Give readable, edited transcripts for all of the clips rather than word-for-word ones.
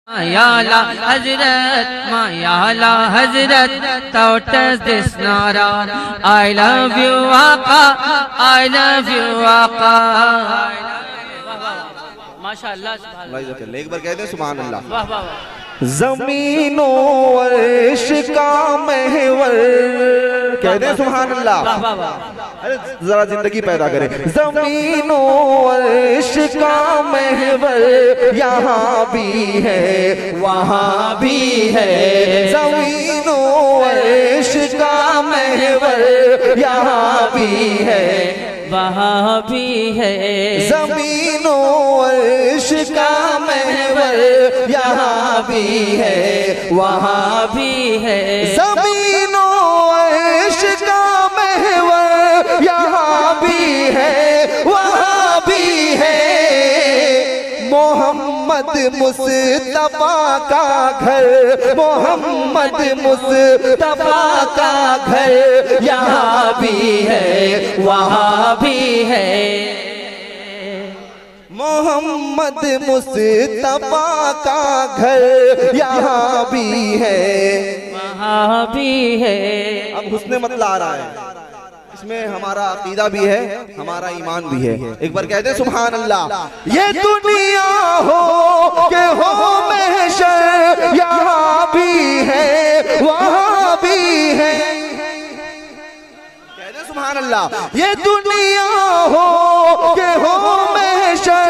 Mayala Hazrat, Mayala Hazrat, touches this nara. I love you, Aqa, I love you, Aqa. माशाअल्लाह सुभान एक बार कहते हैं सुभान अल्लाह। वाह वाह। ज़मीनो अर्श का महवर, कहते हैं सुभान अल्लाह। अरे जरा जिंदगी पैदा करें। ज़मीनो अर्श का महवर यहाँ भी है वहाँ भी है। ज़मीनो अर्श का महवर यहाँ भी है वहाँ भी है। ज़मीनो अर्श का महवर यहाँ भी है वहाँ भी है। ज़मीनो अर्श का महवर यहाँ भी है वहाँ भी है। मोहम्मद मुस्तफा का घर, मोहम्मद मुस्तफा का घर यहाँ भी है वहाँ भी है। मोहम्मद मुस्तफा का घर यहाँ भी है वहाँ भी है। अब हुस्न मतलब आ रहा है, इसमें हमारा अकीदा भी है, हमारा ईमान भी है। एक बार कहते हैं सुभान अल्लाह। ये दुनिया हो के हो महशर यहाँ भी है वहाँ भी है। कहते हैं सुभान अल्लाह। ये दुनिया हो के हो महशर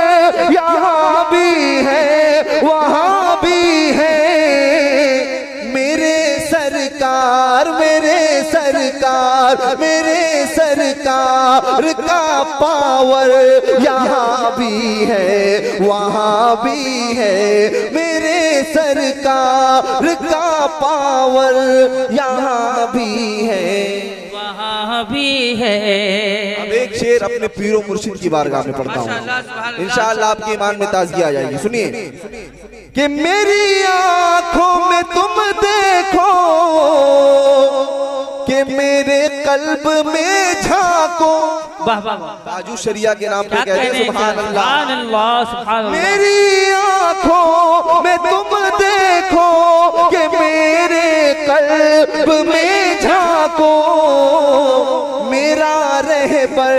यहाँ भी है वहाँ भी है। मेरे सरकार मेरे सरकार मेरे सरकार का पावर यहाँ भी है वहाँ भी है। मेरे सरकार का पावर यहाँ भी है वहाँ भी है। अब एक शेर अपने पीरो मुर्शिद की बारगाह में पढ़ता हूँ, इंशाअल्लाह आपके ईमान में ताज़गी आ जाएगी। सुनिए कि मेरी आंखों में तुम देखो कि मेरे कल्ब में झांको। वाह वाह। ताजु शरिया के नाम पे कहते हैं सुभान अल्लाह। सुभान अल्लाह। मेरी आंखों में तुम देखो कि मेरे कल्ब में झांको। मेरा रहबर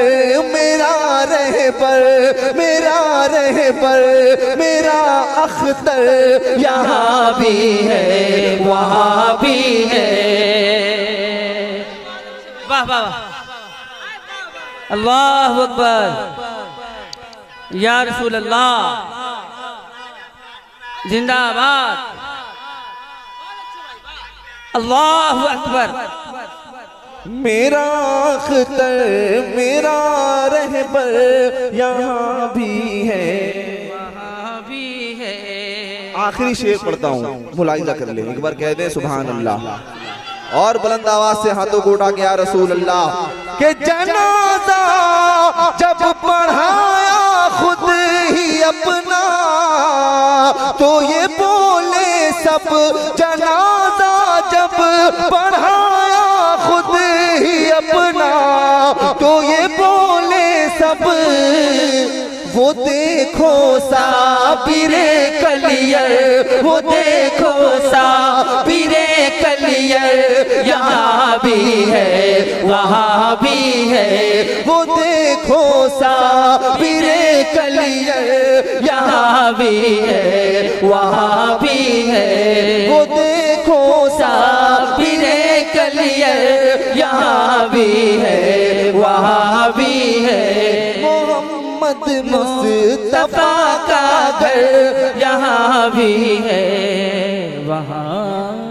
मेरा रहबर मेरा रहबर मेरा अख्तर यहाँ भी है वहाँ भी है। वाह वाह वाह। अल्लाह अकबर। या रसूल अल्लाह जिंदाबाद। अल्लाह अकबर। मेरा अख्तर मेरा रहबर यहाँ भी है वहाँ भी है। आखिरी शेर पढ़ता हूँ, मुलाहिजा कर ले। एक बार कह दे सुभान अल्लाह और बुलंद आवाज से हाथों को उठा के या रसूल अल्लाह। के जनाजा जब पढ़ाया खुद ही अपना तो ये बोले सब। जनाजा जब पढ़ाया खुद ही अपना तो ये बोले सब। वो देखो साबिरे कलियर वो देखो साबिरे कलियर यहाँ भी है वहाँ भी है। वो देखो साबिरे कलियर यहाँ भी है वहाँ भी है। वो देखो साबिरे कलियर यहाँ भी है वहाँ भी है। मोहम्मद मुस्तफा का घर यहाँ भी है वहाँ